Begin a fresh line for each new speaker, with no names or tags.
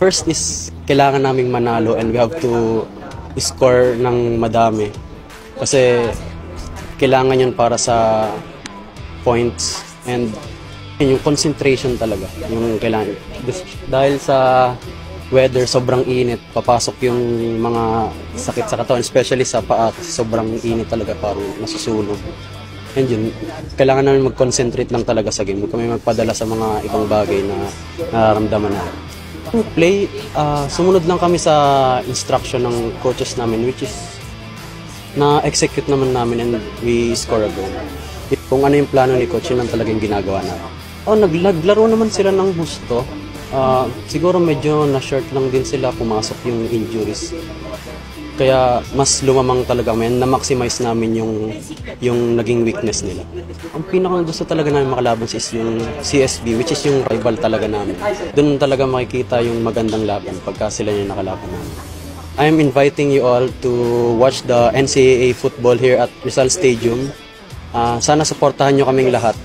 First is kailangan naming manalo and we have to score ng madami. Kasi kailangan yun para sa points and yung concentration talaga. Yung kailangan. Dahil sa weather, sobrang init, papasok yung mga sakit sa katawan, especially sa paa kasi sobrang init talaga, parang nasusunog. And yun, kailangan namin mag-concentrate lang talaga sa game. Huwag kami magpadala sa mga ibang bagay na nararamdaman namin. Play, sumunod lang kami sa instruction ng coaches namin, which is na-execute naman namin and we score a goal. Kung ano yung plano ni coach, yun lang talagang ginagawa namin. Naglaro naman sila ng gusto. Siguro medyo na-short lang din sila, pumasok yung injuries. Kaya mas lumamang talaga kami, na-maximize namin yung naging weakness nila. Ang pinakang gusto talaga namin makalaban is yung CSB, which is yung rival talaga namin. Doon talaga makikita yung magandang laban pagka sila yung nakalaban namin. I am inviting you all to watch the NCAA football here at Rizal Stadium. Sana supportahan nyo kaming lahat.